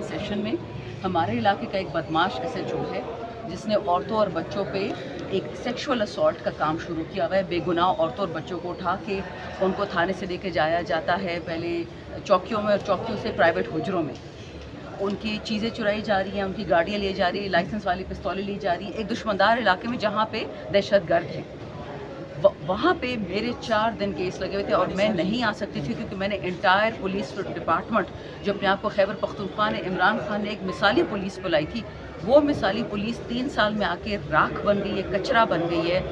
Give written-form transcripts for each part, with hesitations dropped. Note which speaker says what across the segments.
Speaker 1: Session में हमारे इलाके का एक बदमाश SHO है जिसने औरतों और बच्चों पे एक सेक्सुअल असॉल्ट का काम शुरू किया हुआ है। बेगुनाह औरतों और बच्चों को उठा के उनको थाने से लेके जाया जाता है, पहले चौकियों में और चौकियों से प्राइवेट हुजरों में उनकी चीज़ें चुराई जा रही हैं, उनकी गाड़ियाँ ली जा रही है, लाइसेंस वाली पिस्तौलें ली जा रही हैं, एक दुश्मनदार इलाके में जहाँ पे दहशतगर्द हैं। वहाँ पे मेरे 4 दिन केस लगे हुए थे और मैं नहीं आ सकती थी क्योंकि मैंने इंटायर पुलिस डिपार्टमेंट जो अपने आप को खैबर पख्तूनख्वा ने, इमरान खान ने एक मिसाली पुलिस बुलाई थी, वो मिसाली पुलिस 3 साल में आके राख बन गई है, कचरा बन गई है।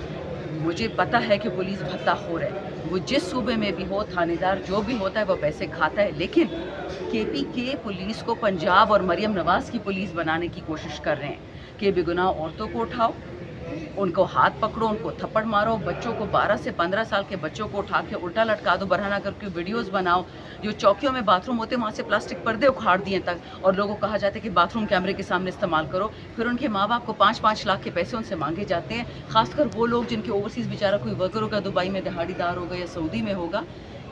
Speaker 1: मुझे पता है कि पुलिस भत्ताखोर है, वो जिस सूबे में भी हो, थानेदार जो भी होता है वो पैसे खाता है, लेकिन KPK पुलिस को पंजाब और मरियम नवाज़ की पुलिस बनाने की कोशिश कर रहे हैं कि बेगुनाह औरतों को उठाओ, उनको हाथ पकड़ो, उनको थप्पड़ मारो, बच्चों को 12 से 15 साल के बच्चों को उठा के उल्टा लटका दो, बरहना करके वीडियोस बनाओ। जो चौकियों में बाथरूम होते हैं वहाँ से प्लास्टिक पर्दे उखाड़ दिए तक, और लोगों को कहा जाता है कि बाथरूम कैमरे के सामने इस्तेमाल करो। फिर उनके माँ बाप को 5-5 लाख के पैसे उनसे मांगे जाते हैं, खासकर वो लोग जिनके ओवरसीज़ बेचारा कोई वर्कर होगा, दुबई में दिहाड़ीदार होगा या सऊदी में होगा।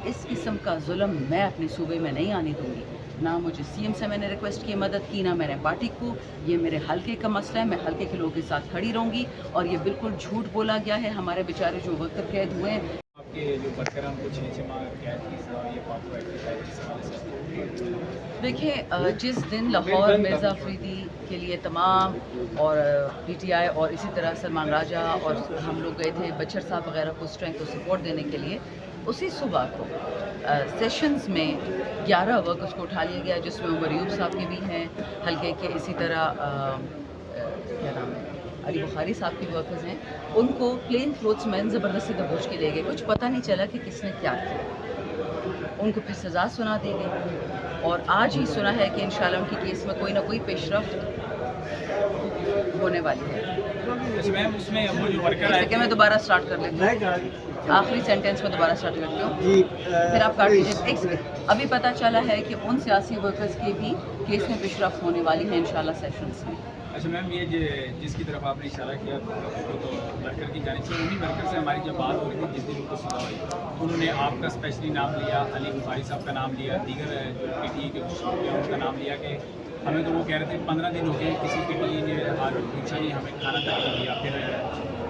Speaker 1: इस किस्म का जुल्म मैं अपने सूबे में नहीं आने दूँगी। ना मुझे CM से मैंने रिक्वेस्ट की मदद की, ना मैंने पार्टी को। ये मेरे हल्के का मसला है, मैं हल्के के लोगों के साथ खड़ी रहूँगी। और ये बिल्कुल झूठ बोला गया है। हमारे बेचारे जो वर्कर कैद हुए हैं,
Speaker 2: आपके जो वर्कर हैं उनको 6 माह कैद की सज़ा ये पाक एक्ट है, इस हवाले से
Speaker 1: देखिए, जिस दिन लाहौर मिर्ज़ा अफरीदी के लिए तमाम और PTI और इसी तरह सलमान राजा और हम लोग गए थे बचर साहब वगैरह को स्ट्रेंथ को सपोर्ट देने के लिए, उसी सुबह को सेशंस में 11 वर्कर्स को उठा लिया गया, जिसमें उमर यूब साहब के भी हैं हल्के के, इसी तरह क्या नाम है, अली बुखारी साहब के वर्कर्स हैं। उनको प्लेन क्लोथ्स मैन ज़बरदस्ती दबोच के ले गए, कुछ पता नहीं चला कि किसने क्या किया। उनको फिर सज़ा सुना दी गई और आज ही सुना है कि इंशाल्लाह उनकी केस में कोई ना कोई पेशरफ्त होने वाली है।
Speaker 2: उसमें वो जो वर्कर आए
Speaker 1: कि मैं दोबारा स्टार्ट कर लेती हूँ, आखिरी सेंटेंस में दोबारा स्टार्ट करती हूँ, फिर आप काट लीजिए। एक सेकंड, अभी पता चला है कि उन सियासी वर्कर्स के भी केस में पेशरफ्त होने वाली है इंशाल्लाह सेशंस में।
Speaker 2: अच्छा मैम, ये जिसकी तरफ आपने इशारा किया तो वर्कर की जानिब से, उन्हीं वर्कर से हमारी जब बात हो रही थी जिस दिन उनको सज़ा हुई, उन्होंने आपका स्पेशली नाम लिया, अली बुखारी साहब का नाम लिया, दीगर जो PTI के कुछ लोग हैं उनका नाम लिया कि हमें तो वो कह रहे थे 15 दिन हो गए किसी PTI ने आज पूछा नहीं, हमें खाना तक नहीं दिया। फिर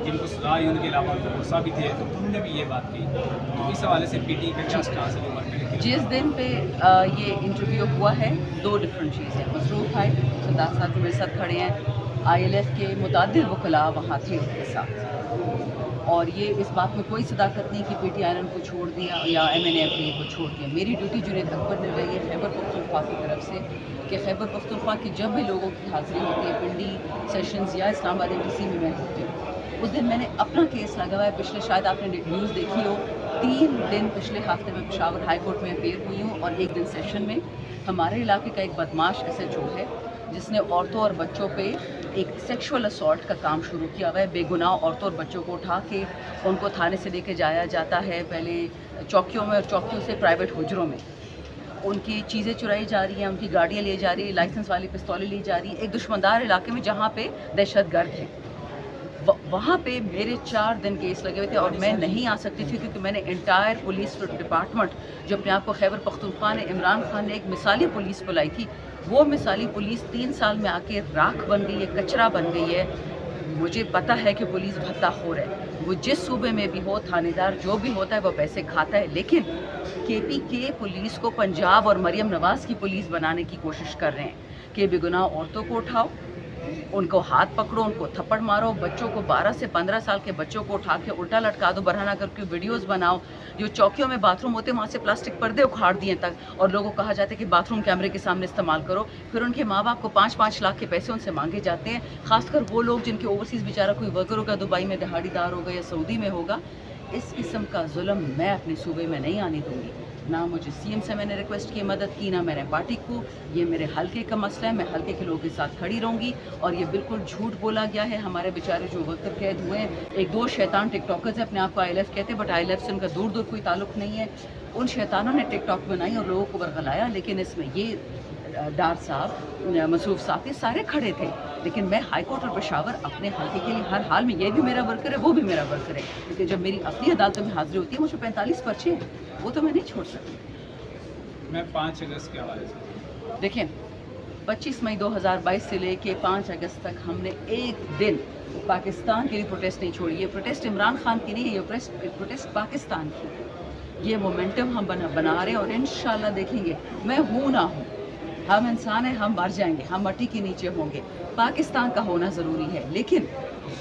Speaker 2: जिनको सज़ा हुई उनके अलावा उनको गुस्सा भी थे, तो उन्होंने भी ये बात की। तो इस हवाले से PTI का क्या स्टांस है जो वर्कर है?
Speaker 1: जिस दिन पे ये इंटरव्यू हुआ है, 2 डिफरेंट चीज़ें। मसरूफ़ भाई सरदार साहब जो मेरे साथ खड़े हैं, ILF के मुतअद्दिद वकला वहाँ थे उनके साथ, और ये इस बात में कोई सदाकत नहीं कि PTI ने उनको छोड़ दिया या MNA को छोड़ दिया। मेरी ड्यूटी जुनैद अकबर ने रही है खैबर पख्तूनख्वा की तरफ से कि खैबर पख्तूनख्वा की जब भी लोगों की हाज़िरी होती है, पिंडी सेशंस या इस्लामाबाद MDC में मैं होती हूँ, उस दिन मैंने अपना केस लगा हुआ है। पिछले शायद आपने न्यूज़ देखी हो, 3 दिन पिछले हफ्ते में पेशावर हाई कोर्ट में अपेयर हुई हूँ और 1 दिन सेशन में। हमारे इलाके का एक बदमाश SHO है जिसने औरतों और बच्चों पे एक सेक्सुअल असॉल्ट का काम शुरू किया हुआ है। बेगुनाह औरतों और बच्चों को उठा के उनको थाने से लेके जाया जाता है, पहले चौकियों में और चौकियों से प्राइवेट हुजरों में उनकी चीज़ें चुराई जा रही हैं, उनकी गाड़ियाँ ली जा रही है, लाइसेंस वाली पिस्तौलें ली जा रही हैं, एक दुश्मनदार इलाके में जहाँ पे दहशतगर्द हैं। वहाँ पे मेरे 4 दिन केस लगे हुए थे और मैं नहीं आ सकती थी क्योंकि मैंने इंटायर पुलिस डिपार्टमेंट जो अपने आप को खैबर पख्तूनख्वा ने, इमरान खान ने एक मिसाली पुलिस बुलाई थी, वो मिसाली पुलिस 3 साल में आके राख बन गई है, कचरा बन गई है। मुझे पता है कि पुलिस भत्ताखोर है, वो जिस सूबे में भी हो, थानेदार जो भी होता है वो पैसे खाता है, लेकिन KPK पुलिस को पंजाब और मरियम नवाज़ की पुलिस बनाने की कोशिश कर रहे हैं कि बेगुनाह औरतों को उठाओ, उनको हाथ पकड़ो, उनको थप्पड़ मारो, बच्चों को 12 से 15 साल के बच्चों को उठा के उल्टा लटका दो, बरहना करके वीडियोस बनाओ। जो चौकियों में बाथरूम होते हैं वहाँ से प्लास्टिक पर्दे उखाड़ दिए तक, और लोगों को कहा जाता है कि बाथरूम कैमरे के सामने इस्तेमाल करो। फिर उनके माँ बाप को 5-5 लाख के पैसे उनसे मांगे जाते हैं, खासकर वो लोग जिनके ओवरसीज़ बेचारा कोई वर्कर होगा, दुबई में दिहाड़ीदार होगा या सऊदी में होगा। इस किस्म का जुल्म मैं अपने सूबे में नहीं आने दूँगी। ना मुझे CM से मैंने रिक्वेस्ट की मदद की, ना मैंने पार्टी को। ये मेरे हल्के का मसला है, मैं हल्के के लोगों के साथ खड़ी रहूँगी। और ये बिल्कुल झूठ बोला गया है। हमारे बेचारे जो वर्कर कैद हुए हैं, 1-2 शैतान टिकटॉकर्स हैं, अपने आप को ILF कहते हैं, बट ILF से उनका दूर दूर कोई ताल्लुक़ नहीं है। उन शैतानों ने टिकटॉक बनाई और लोगों को बरगलाया, लेकिन इसमें ये डार साहब, मसूफ साहब, ये सारे खड़े थे। लेकिन मैं हाई कोर्ट और पेशावर अपने हल्के के लिए हर हाल में, ये भी मेरा वर्कर है, वो भी मेरा वर्कर है, क्योंकि जब मेरी अपनी अदालतों में हाजिरी होती है, मुझे 45 पर्चे हैं, वो तो मैं नहीं छोड़ सकती।
Speaker 2: मैं 5 अगस्त के हवाले से
Speaker 1: देखें, 25 मई 2022 से लेके 5 अगस्त तक हमने एक दिन पाकिस्तान के लिए प्रोटेस्ट नहीं छोड़ी। ये प्रोटेस्ट इमरान खान की नहीं है, ये प्रोटेस्ट पाकिस्तान की है। ये मोमेंटम हम बना रहे हैं और इंशाल्लाह देखेंगे, मैं हूँ ना हूँ, हम इंसान हैं, हम मर जाएंगे, हम मट्टी के नीचे होंगे। पाकिस्तान का होना ज़रूरी है, लेकिन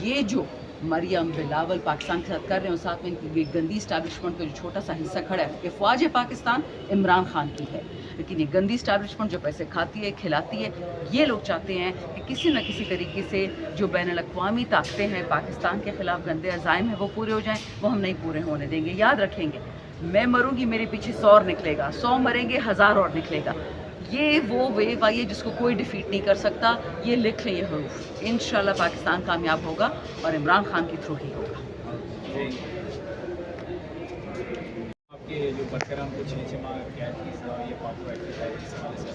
Speaker 1: ये जो मरियम बिलावल पाकिस्तान के साथ कर रहे हैं और साथ में इनकी गंदी इस्टेब्लिशमेंट का जो छोटा सा हिस्सा खड़ा है, ये फ़ौज पाकिस्तान इमरान खान की है, लेकिन ये गंदी इस्टेब्लिशमेंट जो पैसे खाती है, खिलाती है, ये लोग चाहते हैं कि किसी न किसी तरीके से जो बैनुल-अक़वामी ताकतें हैं पाकिस्तान के ख़िलाफ़ गंदे अज़ाइम हैं वो पूरे हो जाएं, वो हम नहीं पूरे होने देंगे। याद रखेंगे, मैं मरूंगी मेरे पीछे 100 और निकलेगा, 100 मरेंगे 1000 और निकलेगा। ये वो वेव आई है जिसको कोई डिफीट नहीं कर सकता। ये लिख लें ये हरूफ, इंशाल्लाह पाकिस्तान कामयाब होगा और इमरान खान के थ्रू ही होगा।
Speaker 2: आपके जो वर्कर हैं कुछ नीचे मांग कैद की सजा ये पॉपुलर एक्टिव है इस हवाले से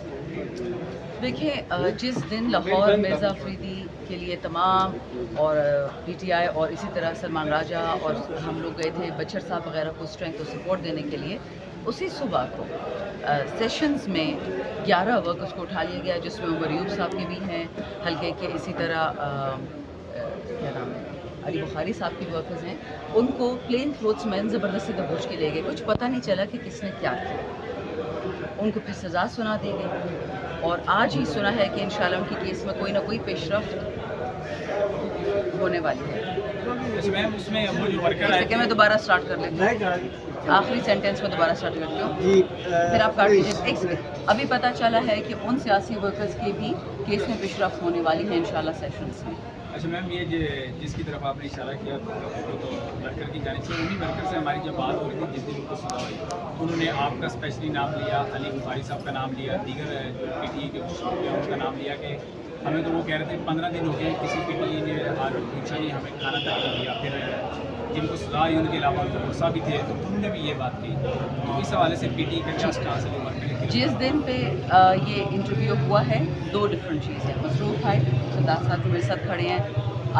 Speaker 1: देखिए, जिस दिन लाहौर मिर्ज़ा अफरीदी के लिए तमाम और पीटीआई और इसी तरह सलमान राजा और हम लोग गए थे बचर साहब वगैरह को स्ट्रेंथ और सपोर्ट देने के लिए, उसी सुबह को सेशंस में 11 वर्कर्स को उठा लिया गया, जिसमें उमर अयूब साहब के भी हैं हल्के के, इसी तरह क्या नाम है अली बुखारी साहब के वर्कर्स हैं। उनको प्लेन क्लोथ्स मैन ज़बरदस्ती दबोच के ले गए, कुछ पता नहीं चला कि किसने क्या किया। उनको फिर सज़ा सुना दी गई और आज ही सुना है कि इंशाल्लाह उनकी केस में कोई ना कोई पेशरफ्त होने वाली है।
Speaker 2: मैम उसमें वो जो वर्कर
Speaker 1: जैसे कि मैं दोबारा स्टार्ट कर लेती हूँ, आखिरी सेंटेंस में दोबारा स्टार्ट करती हूँ, फिर आप काट लीजिए। एक सेकंड, अभी पता चला है कि उन सियासी वर्कर्स के भी केस में पेशरफ्त होने वाली है इंशाल्लाह सेशंस में।
Speaker 2: अच्छा मैम, ये जिसकी तरफ आपने इशारा किया वो तो वर्कर की जानिब से, उन्हीं वर्कर से हमारी जब बात हो रही थी जिस दिन उनको सजा हुई, उन्होंने आपका स्पेशली नाम लिया, अली बुखारी साहब का नाम लिया, दीगर जो पीटीआई के कुछ लोग हैं उनका नाम लिया कि हमें तो वो कह रहे थे 15 दिन हो गए किसी पीटीआई ने हाल पूछा नहीं, हमें खाना तक नहीं दिया। फिर जिनको सजा हुई उनके अलावा उनको गुस्सा भी थे, तो उन्होंने भी ये बात की। तो इस हवाले से पीटीआई का क्या स्टांस है वर्कर के?
Speaker 1: जिस दिन पे ये इंटरव्यू हुआ है, दो डिफरेंट चीज़ें मसरूफ़ है, सरदार साहब जो मेरे साथ खड़े हैं,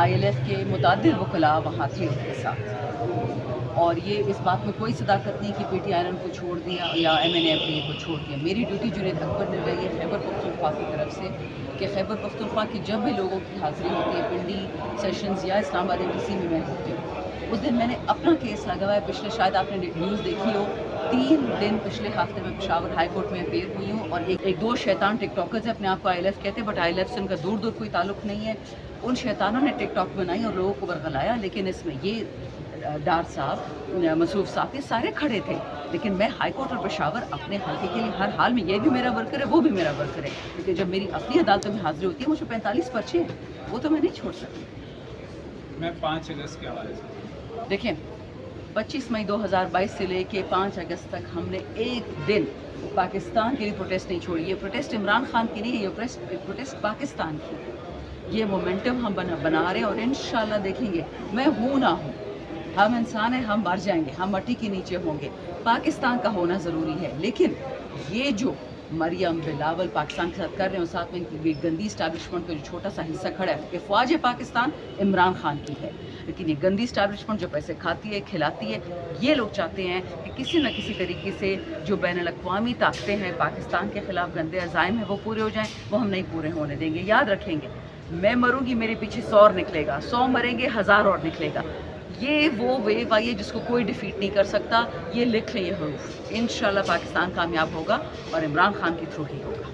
Speaker 1: ILF के मुतादिद वकला वहाँ थे उनके साथ, और ये इस बात में कोई सदाकत नहीं कि PTI ने उनको छोड़ दिया या MNA को छोड़ दिया। मेरी ड्यूटी जुनैद अकबर ने रही है खैबर पख्तूनख्वा की तरफ से कि खैबर पख्तूनख्वा की जब भी लोगों की हाज़िरी होती है, पिंडी सेशंस या इस्लामाबाद MDC में मैं होती हूँ, उस दिन मैंने अपना केस लगाया। पिछले शायद आपने न्यूज़ देखी हो, 3 दिन पिछले हफ्ते में पेशावर हाई कोर्ट में अपेयर हुई हूँ, और एक दो शैतान टिकटॉकर्स अपने आप को ILF कहते हैं, बट ILF से उनका दूर दूर कोई ताल्लुक़ नहीं है। उन शैतानों ने टिकटॉक बनाई और लोगों को बरगलाया, लेकिन इसमें ये डार साहब, मसूफ साहब, ये सारे खड़े थे। लेकिन मैं हाई कोर्ट और पेशावर अपने हल्के के लिए हर हाल में, ये भी मेरा वर्कर है, वो भी मेरा वर्कर है, लेकिन जब मेरी अपनी अदालतों में हाजिरी होती है, मुझे 45 पर्चे हैं, वो तो मैं नहीं छोड़ सकती।
Speaker 2: मैं 5 अगस्त के हवाले से
Speaker 1: देखें, 25 मई 2022 से लेके 5 अगस्त तक हमने एक दिन पाकिस्तान के लिए प्रोटेस्ट नहीं छोड़ी। ये प्रोटेस्ट इमरान खान की नहीं है, ये प्रोटेस्ट पाकिस्तान की है। ये मोमेंटम हम बना रहे हैं और इंशाल्लाह देखेंगे, मैं हूँ ना हूँ, हम इंसान हैं, हम मर जाएंगे, हम मट्टी के नीचे होंगे। पाकिस्तान का होना ज़रूरी है, लेकिन ये जो मरियम बिलावल पाकिस्तान के साथ कर रहे हैं और साथ में इनकी गंदी इस्टेब्लिशमेंट का जो छोटा सा हिस्सा खड़ा है, ये फ़ौज पाकिस्तान इमरान खान की है, लेकिन ये गंदी इस्टेब्लिशमेंट जो पैसे खाती है, खिलाती है, ये लोग चाहते हैं कि किसी न किसी तरीके से जो बैनुल-अक़वामी ताकतें हैं पाकिस्तान के ख़िलाफ़ गंदे अज़ाइम हैं वो पूरे हो जाएं, वो हम नहीं पूरे होने देंगे। याद रखेंगे, मैं मरूंगी मेरे पीछे 100 और निकलेगा, 100 मरेंगे 1000 और निकलेगा। ये वो वेव आई है जिसको कोई डिफीट नहीं कर सकता। ये लिख लें ये हरूफ, इंशाल्लाह पाकिस्तान कामयाब होगा और इमरान खान के थ्रू ही होगा।